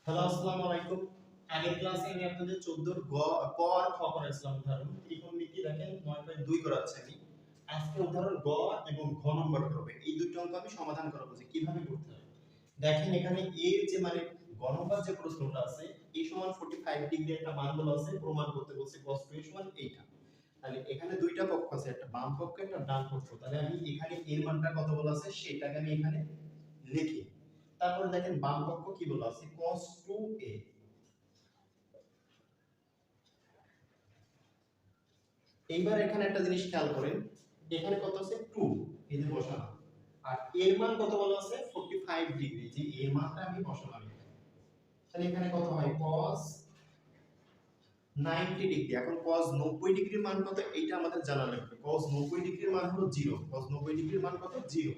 Hello, আসসালামু আলাইকুম। আগের ক্লাসে আমি আপনাদের 14 গ ক আর খ করেছিলাম উদাহরণ। ত্রিকোণমিতি দেখেন 9.2 করাচ্ছি আমি। আজকে উদাহরণ গ এবং ঘ নম্বর করবে। এই দুটো অঙ্ক আমি সমাধান করাবো যে কিভাবে করতে হয়। দেখেন এখানে এর যে মানে গ নম্বর যে প্রশ্নটা আছে a সমান 45 ডিগ্রি একটা মান বলা আছে, প্রমাণ করতে বলছে cos 2a সমান এইটা। তাহলে এখানে দুইটা পক্ষ আছে, একটা বাম পক্ষ একটা ডান পক্ষ। তাহলে আমি এখানে এর মানটা কত বলা আছে সেটাকে আমি এখানে লিখি। তারপর দেখেন বাম পক্ষ কি বলা আছে cos 2a। এইবার এখানে একটা জিনিস খেয়াল করেন, এখানে কত আছে 2, এই যে বসানো। আর এর মান কত বলা আছে 45 ডিগ্রি, যে এর মানটা আমি বসালাম এখানে। তাহলে এখানে কত হয় cos 90 ডিগ্রি। এখন cos 90 ডিগ্রির মান কত এইটা আমাদের জানা লাগবে। cos 90 ডিগ্রির মান হলো 0, cos 90 ডিগ্রির মান কত 0।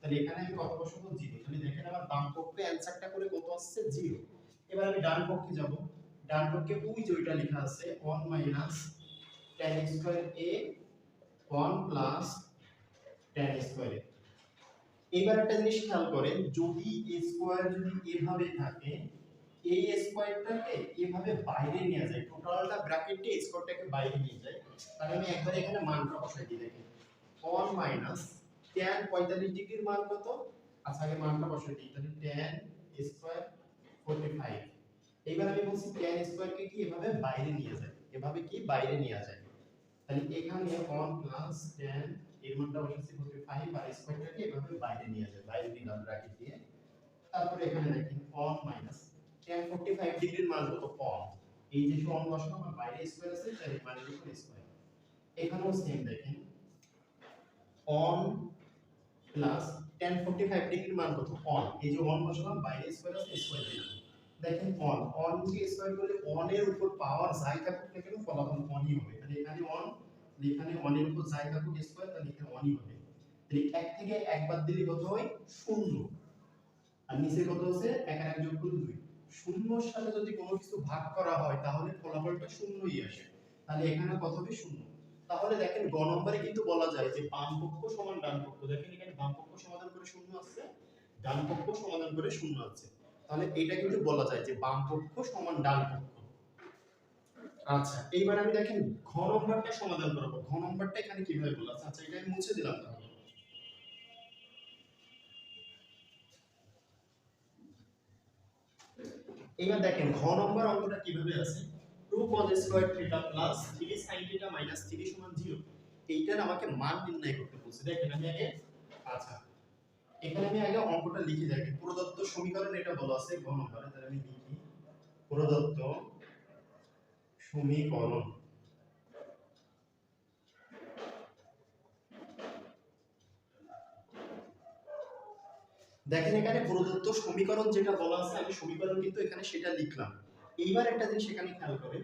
তাহলে এখানে আমি কত বসাবো 0। তাহলে দেখেন আমার বাম পক্ষে অ্যানসারটা করে কত আসছে 0। এবার আমি ডান পক্ষে যাব। ডান পক্ষে ওই যে ওইটা লেখা আছে 1 tan square a 1 tan square a। এবার একটা জিনিস খেয়াল করেন, যদি a স্কয়ার যদি এভাবে থাকে, এই স্কয়ারটাকে এভাবে বাইরে নিয়ে যায়, টোটালটা ব্র্যাকেটে স্কয়ারটাকে বাইরে নিয়ে যায়, তাহলে আমি একবার এখানে মানটা বসাই দিই। দেখেন 1 tan 45 ডিগ্রির মান কত, আচ্ছা আগে মানটা বসাই দিই। তাহলে tan স্কয়ার 45। এবার আমি বলছি tan স্কয়ারকে কি এভাবে বাইরে নিয়ে যায়, এভাবে কি বাইরে নিয়ে যায়। তাহলে এখানে 1 tan এর মানটা বসাচ্ছি 45 আর স্কয়ারটাকে এভাবে বাইরে নিয়ে যায়, বাইরে নিলাম ব্র্যাকেট দিয়ে। তারপরে এখানে দেখেন 1 tan 45 ডিগ্রির মান কত কম, এই যে সমান বসানো আমার বাইরে স্কয়ার আছে তাই মানে উপর স্কয়ার। এখানেও সেম দেখেন 1 tan 45 ডিগ্রির মান কত 1, এই যে 1 বসালাম বাইরে স্কয়ার আছে স্কয়ার দিলাম। দেখেন 1 দিয়ে স্কয়ার করলে 1 এর উপর পাওয়ার যাই থাকুক না কেন ফলাফল 1 ই হবে। তাহলে এখানে 1, এখানে 1 এর উপর যাই থাকুক স্কয়ার, তাহলে এখানে 1 ই হবে। তাহলে 1 থেকে 1 বাদ দিলে কত হয় 0। আর নিচে কত আছে 1 আর 1 যোগ করলে 2। শূন্যর সাথে যদি কোনো কিছু ভাগ করা হয় তাহলে ফলাফলটা শূন্যই আসে। তাহলে এখানে কত হবে 0। তাহলে দেখেন গ নম্বরে কিন্তু বলা যায় যে বাম পক্ষ সমান ডান পক্ষ। দেখেন এখানে বাম পক্ষ সমাধান করে 0 আসছে, ডান পক্ষ সমাধান করে 0 আছে। তাহলে এটা কিন্তু বলা যায় যে বাম পক্ষ সমান ডান পক্ষ। আচ্ছা এইবার আমি দেখেন ঘ নম্বরটা সমাধান করব। ঘ নম্বরটা এখানে কিভাবে বলা আছে, আচ্ছা এটা আমি মুছে দিলাম। তাহলে এবার দেখেন ঘ নম্বর অঙ্কটা কিভাবে আছে 2 cos square theta plus 3 sin theta minus 3 সমান 0। এইটার আমাকে মান নির্ণয় করতে বলছে। দেখেন আমি আগে, আচ্ছা এখানে আমি আগে অঙ্কটা লিখে দেখি। প্রদত্ত সমীকরণ এটা বলা আছে ঘ নম্বরে, তাহলে আমি লিখি প্রদত্ত সমীকরণ। দেখেন এখানে প্রদত্ত সমীকরণ যেটা বলা আছে আমি সমীকরণ কিন্তু এখানে সেটা লিখলাম। এইবার একটা জিনিস এখানে খেয়াল করেন,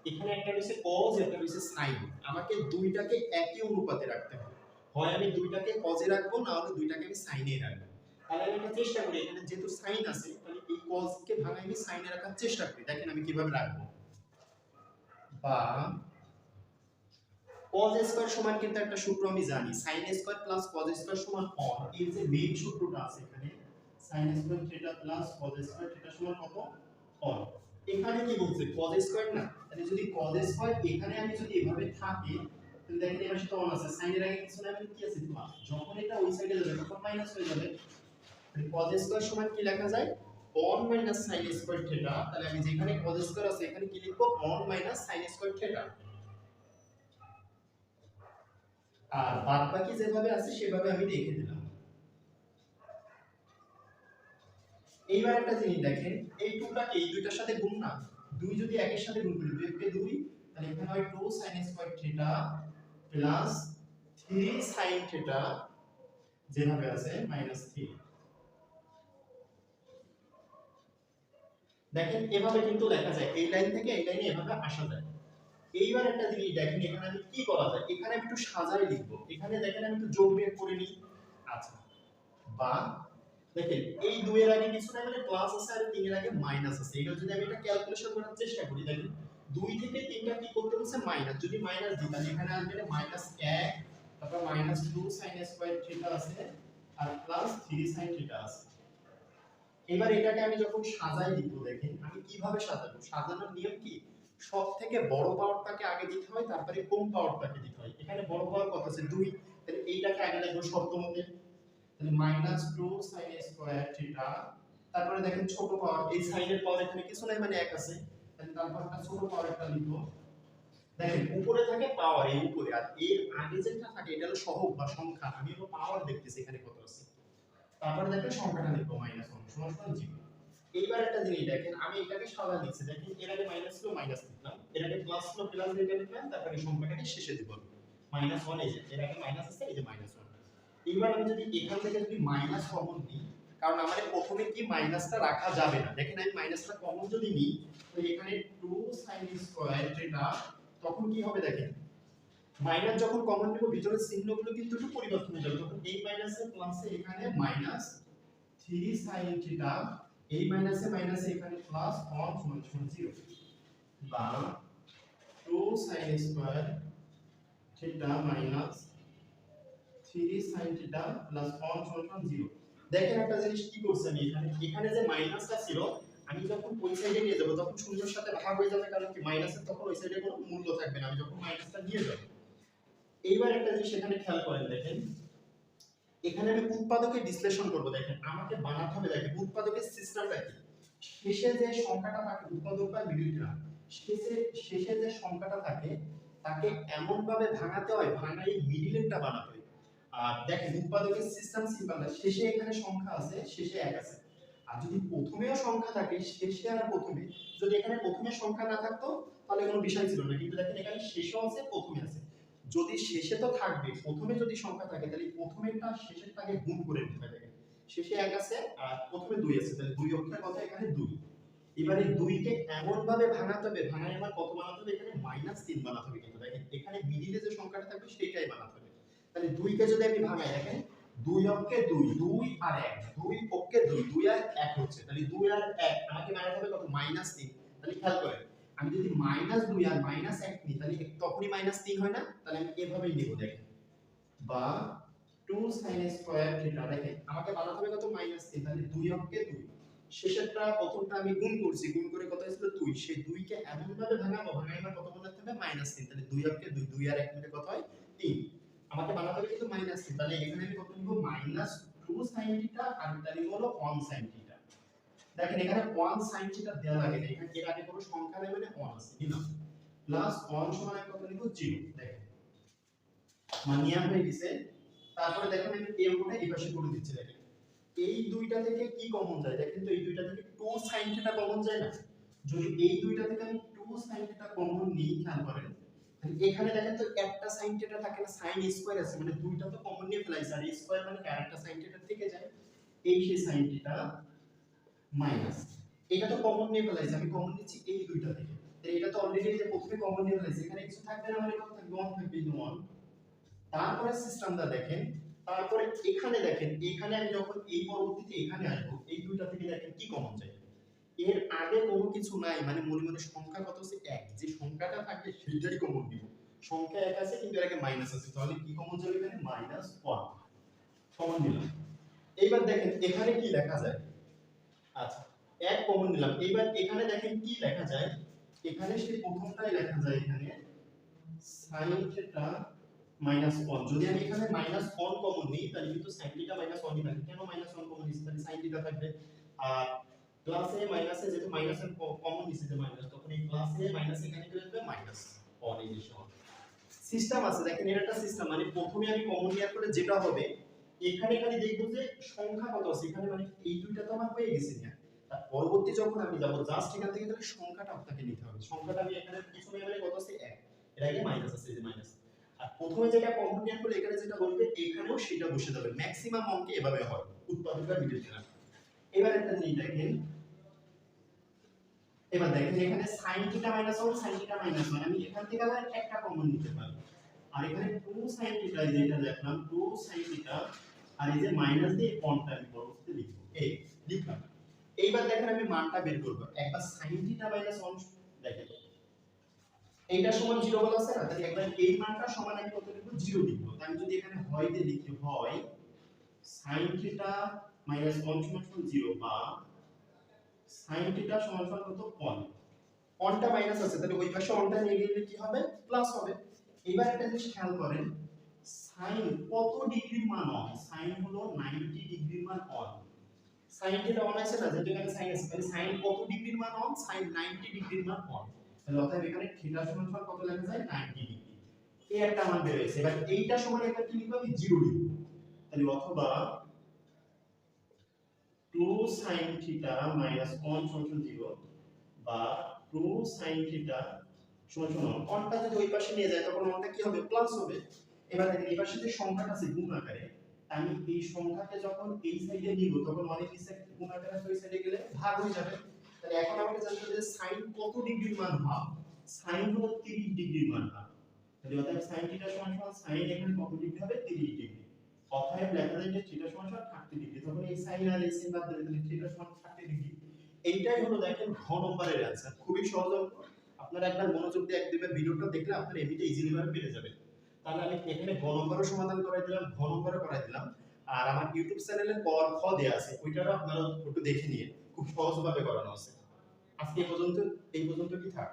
এখানে একটা রয়েছে cos একটা রয়েছে sin। আমাকে দুইটাকে একই অনুপাতে রাখতে হবে। হয় আমি দুইটাকে cos এ রাখবো, না হলে দুইটাকে আমি sin এ রাখবো। তাহলে আমি একটা চেষ্টা করি, এখানে যেহেতু sin আছে তাহলে এই cos কে ভাঙাই আমি sin এ রাখার চেষ্টা করি। দেখেন আমি কিভাবে রাখবো। বা cos স্কয়ার সমান কিন্তু একটা সূত্র আমি জানি, sin square plus cos square সমান 1। এই যে মেইন সূত্রটা আছে এখানে sin square theta plus cos square theta সমান কত 1। এখানে কি বলছে cos স্কয়ার না, তাহলে যদি cos স্কয়ার এখানে আমি যদি এভাবে থাকে তাহলে দেখেন এর সাথে 1 আছে, sin এর আগে কিছু না কি আছে প্লাস, যখন এটা ওই সাইডে যাবে তখন মাইনাস হয়ে যাবে। তাহলে cos স্কয়ার সমান কি লেখা যায় 1 sin স্কয়ার থিটা। তাহলে আমি যেখানে cos স্কয়ার আছে এখানে কি লিখবো 1 sin স্কয়ার থিটা। আর বাদ বাকি যেভাবে আছে সেভাবে আমি রেখে দিলাম। এইবার একটা জিনিস দেখেন, এই টুটাকে এই দুইটার সাথে গুণ না, দুই যদি একের সাথে গুণ করি 2 কে 2, তাহলে এখানে হয় 2 sin square theta plus 3 sin theta যেভাবে আছে মাইনাস 3। দেখেন এভাবে কিন্তু লেখা যায়, এই লাইন থেকে এই লাইনে এভাবে আসা যায়। এইবার একটা জিনিস দেখেন এখানে আমি কি করা যায়, এখানে আমি একটু সাজাই লিখবো। এখানে দেখেন আমি একটু যোগ বিয়োগ করে নিই। আচ্ছা বা দেখেন এই 2 এর আগে কিছু না, মানে প্লাস আছে আর 3 এর আগে মাইনাস আছে। এটা যদি আমি এটা ক্যালকুলেশন করার চেষ্টা করি, দেখেন 2 থেকে 3টা কি করতে বলছে মাইনাস, যদি মাইনাস দিই তাহলে এখানে আসবে -1, তারপর -2 sin স্কয়ার থিটা আছে আর প্লাস 3 sin থিটা আছে। এবার এটাকে আমি যখন সাজাই দিব, দেখেন আমি কিভাবে সাজাবো। সাজানোর নিয়ম কি, সব থেকে বড় পাওয়ারটাকে আগে দিতে হয়, তারপরে কম পাওয়ারটাকে দিতে হয়। এখানে বড় পাওয়ার কত আছে 2, তাহলে এইটাকে আগে লিখবো শর্ত মতে, তাহলে -2 sin স্কয়ার থিটা। তারপরে দেখেন ছোট পাওয়ার, এই সাইনের পাওয়ার এখানে কিছু নাই মানে 1 আছে, তাহলে তারপর একটা ছোট পাওয়ারটা লিখবো। দেখেন উপরে থাকে পাওয়ার, এই উপরে, আর এর আগে যেটা থাকে এটা হলো সহগ বা সংখ্যা। আমি হলো পাওয়ার দেখতেছি এখানে কত আছে, তারপরে দেখেন সংখ্যাটা লিখবো -1 সমান 0। এইবার একটা জিনিস দেখেন, আমি এটাকে সাদা লিখছি, দেখেন এর আগে মাইনাস ছিল মাইনাস লিখলাম, এর আগে প্লাস ছিল প্লাস লিখলাম, তারপরে এই সংখ্যাটাকে শেষে দিব -1, এই যে এর আগে মাইনাস আছে, এই যে -1। এবার আমি যদি এখান থেকে যদি মাইনাস কমন নিই, কারণ আমাদের প্রথমে কি মাইনাসটা রাখা যাবে না, দেখেন আমি মাইনাসটা কমন যদি নিই, তো এখানে 2 sin স্কয়ার থিটা, তখন কি হবে দেখেন, মাইনাস যখন কমন নিব ভিতরের চিহ্নগুলো কিন্তু একটু পরিবর্তন হয়ে যাবে, তখন এই মাইনাসে প্লাসে এখানে -3 sin থিটা, এই মাইনাসে মাইনাসে এখানে প্লাস 1 সমান 0, বা 2 sin square theta minus 3 sin theta plus 1 সমান 0। দেখেন একটা জিনিস কি করছি আমি, এখানে যে মাইনাসটা ছিল, আমি যখন ওই সাইডে নিয়ে যাব তখন শূন্যের সাথে ভাগ হয়ে যাবে, কারণ কি মাইনাসের তখন ওই সাইডে কোনো মূল্য থাকবে না, আমি যখন মাইনাসটা নিয়ে যাব। এইবার একটা জিনিস এখানে খেয়াল করেন, দেখেন এখানে আমি উৎপাদকের বিশ্লেষণ করব। দেখেন আমাকে বানাতে হবে, দেখেন উৎপাদকের সিস্টেমটা কি, শেষে যে সংখ্যাটা থাকে উৎপাদক বা মিডল টার্ম, শেষে যে সংখ্যাটা থাকে তাকে এমন ভাবে ভাঙাতে হয়, ভাঙাই মিডলেরটা বানাতে হয়। আর দেখেন উৎপাদকের সিস্টেম সিম্পল না, শেষে এখানে সংখ্যা আছে, শেষে 1 আছে, আর যদি প্রথমেও সংখ্যা থাকে শেষে আর প্রথমে, যদি এখানে প্রথমে সংখ্যা না থাকতো তাহলে কোনো বিষয় ছিল না, কিন্তু দেখেন এখানে শেষেও আছে প্রথমে আছে, যদি শেষে তো থাকবে, প্রথমে যদি সংখ্যা থাকে তাহলে প্রথমেরটা শেষেরটাকে গুণ করে নিতে হবে। দেখেন শেষে 1 আছে আর প্রথমে 2 আছে, তাহলে 2 অক্ষরের কথা এখানে 2। এবারে 2 কে এমন ভাবে ভাঙাতে হবে, ভাঙায় আমার কত বানাতে হবে, এখানে -3 বানাতে হবে, কিন্তু দেখেন এখানে মিডিলে যে সংখ্যাটা থাকবে সেটাই বানাতে হবে। তাহলে 2 কে যদি আমি ভাঙাই, দেখেন 2 অক্ষে 2, 2 আর 1, 2 অক্ষে 2, 2 আর 1 হচ্ছে, তাহলে 2 আর 1 আমাকে বানাতে হবে কত, -3। তাহলে খেয়াল করেন আমি যদি -2 আর -1 নিই তাহলে তখনই -3 হয় না, তাহলে আমি এভাবেই নিব। দেখেন বা 2 sin স্কয়ার থিটা, দেখেন আমাকে বানাতে হবে কত, -3, তাহলে 2 অক্ষে 2, শেষেরটা প্রথমটা আমি গুণ করছি, গুণ করে কত হয়েছিল 2, সেই 2 কে এমন ভাবে ভাঙাবো, ভাঙাই আমার কত বানাতে হবে, -3, তাহলে 2 অক্ষে 2, 2 আর 1 মিলে কত হয় 3, আমাকে বানাতে হবে কিন্তু -3, তাহলে এখানে আমি কত নিব, -2 sin থিটা, আর এটা নিব হলো 1 sin থিটা। দেখেন এখানে 1 sin থিটা দেওয়া লাগে না, এখানে এর আগে কোনো সংখ্যা নেই মানে 1 আছে, নিলাম প্লাস 1 সমান আমি কত নিব, 0। দেখেন মানিয়া হয়ে গেছে। তারপরে দেখেন আমি এই অঙ্কটা এই পাশে করে দিচ্ছি। দেখেন এই দুইটা থেকে কি কমন যায়, দেখেন তো এই দুইটা থেকে 2 sin থিটা কমন যায় না, যদি এই দুইটা থেকে আমি 2 sin থিটা কমন নিই, খেয়াল করেন তাহলে এখানে দেখেন তো একটা sin থিটা থাকে না, sin স্কয়ার আছে, মানে দুইটা তো কমন নিয়ে ফেলাইছে, আর স্কয়ার মানে কি আরেকটা sin থিটা থেকে যায়, এই সেই sin থিটা মাইনাস, এটা তো কমন নিয়ে ফেলাইছে, আমি কমন নিচ্ছি এই দুইটা থেকে, তাহলে এটা তো অলরেডি যে প্রথমে কমন নিয়ে ফেলাইছে, এখানে কিছু থাকবে না, মানে কত থাকবে, 1 থাকবে, 1। তারপরে সিস্টেমটা দেখেন, তারপরে এখানে দেখেন, এখানে আমি যখন এই পরবর্তীতে এখানে আসবো, এই দুইটা থেকে দেখেন কি কমন যায়, এর আগে কোনো কিছু নাই, মানে মনে মনে সংখ্যা কত আছে 1, যে সংখ্যাটা থাকবে সেটাই কমন দিব, সংখ্যা 1 আছে কিন্তু এর আগে মাইনাস আছে, তাহলে কি কমন যাবে, এখানে -1 কমন দিলাম। এইবার দেখেন এখানে কি লেখা যায়, আচ্ছা 1 কমন নিলাম, এইবার এখানে দেখেন কি লেখা যায়, এখানে সেই প্রথমটাই লেখা যায়, এখানে sin থিটা -1, যদি আমি এখানে -1 কমন নিই তাহলে কিন্তু sin থিটা -1 ই থাকে, কেন -1 কমন নিচ্ছি, তাহলে sin থিটা থাকবে, আর প্লাসে মাইনাসে যেহেতু মাইনাস কমন নিচ্ছি যে মাইনাস, তখন এই প্লাসে মাইনাস এখানে কি হবে, -1 এই যে সমান সিস্টেম আছে। দেখেন এর একটা সিস্টেম, মানে প্রথমে আমি কমন নেওয়ার পরে যেটা হবে, এখানে খালি দেখব যে সংখ্যা কত আছে, এখানে মানে এই দুইটা তো আমার হয়ে গেছে না, তার পরবর্তী যখন আমি যাব জাস্ট এখান থেকে তাহলে সংখ্যাটা আপনাকে নিতে হবে, সংখ্যাটা আমি এখানে পিছনে গেলে কত আছে 1, এর আগে মাইনাস আছে, এই যে মাইনাস, আর প্রথমে যেটা কমন নেওয়ার পরে এখানে যেটা বলবে এখানেও সেটা বসে যাবে, ম্যাক্সিমাম অঙ্কে এভাবে হয় উৎপাদকরা মিডল টার্ম। এবার একটা জিনিস দেখেন, এবার দেখেন এখানে sin থিটা -1 sin থিটা -1, আমি এখান থেকে আবার একটা কমন নিতে পারি, আর এখানে 2 sin থিটা, এই যে এটা লিখলাম 2 sin থিটা, আর এই যে মাইনাস দিয়ে কোণটা আমি পরবর্তীতে লিখব, এই লিখলাম। এইবার দেখেন আমি মানটা বের করব, একবার sin থিটা -1 দেখেন এইটা সমান 0 বলা আছে না, তাহলে একবার এই মানটা সমান আমি কত লিখব, 0 লিখব। আমি যদি এখানে হয় দিয়ে লিখি, হয় sin থিটা -1 সমান 0, বা sin থিটা সমান সমান কত কোণ কোণটা মাইনাস আছে তাহলে ওই পাশে কোণটা নিয়ে গেলে কি হবে প্লাস হবে এবার একটা জিনিস খেয়াল করেন sin কত ডিগ্রির মান অন sin হলো 90 ডিগ্রির মান অন sin থিটা অন আছে না যেটা এখানে sin আছে তাহলে sin কত ডিগ্রির মান অন sin 90 ডিগ্রির মান অন তাহলে অতএব এখানে থিটা সমান সমান কত লেখা যায় 90 ডিগ্রি এই একটা মান বের হয়েছে এবার এইটা সমান একটা কি লিখব আমি 0 লিখব তাহলে অথবা 2 sin থিটা মাইনাস কোণ সমান 0 বা 2 sin থিটা সমান সমান কোণটা যদি ওই পাশে নিয়ে যায় তখন কোণটা কি হবে প্লাস হবে এবার দেখেন এই পাশে যে সংখ্যাটা আছে গুণ আকারে আমি এই সংখ্যাকে যখন এই সাইডে নিব তখন অনেক কিছু গুণ আকারে ওই সাইডে গেলে ভাগ হয়ে যাবে তাহলে এখন আমাকে জানতে হবে যে sin কত ডিগ্রির মান ভাগ sin হলো 30 ডিগ্রির মান ভাগ তাহলে অতএব sin থিটা সমান সমান sin এখানে কত ডিগ্রি হবে 30 ডিগ্রি অতএব লেখা যায় যে থিটা সমান সমান 30 ডিগ্রি তখন এই sin আর এই sin বাদ দিলে তাহলে থিটা সমান 30 ডিগ্রি এইটাই হলো দেখেন ঘ নম্বরের অ্যানসার খুবই সহজ অঙ্ক আপনারা একবার মনোযোগ দিয়ে এক দুইবার ভিডিওটা দেখলে আপনারা এমনিতে ইজিলি ভাবে পেরে যাবেন তাহলে আমি এখানে গ নম্বরও সমাধান করাই দিলাম ঘ নম্বরও করাই দিলাম আর আমার ইউটিউব চ্যানেলে ক আর খ দেয়া আছে ওইটারও আপনারা একটু দেখে নিয়ে খুব সহজভাবে করানো আছে আজকে এই পর্যন্ত কি থাক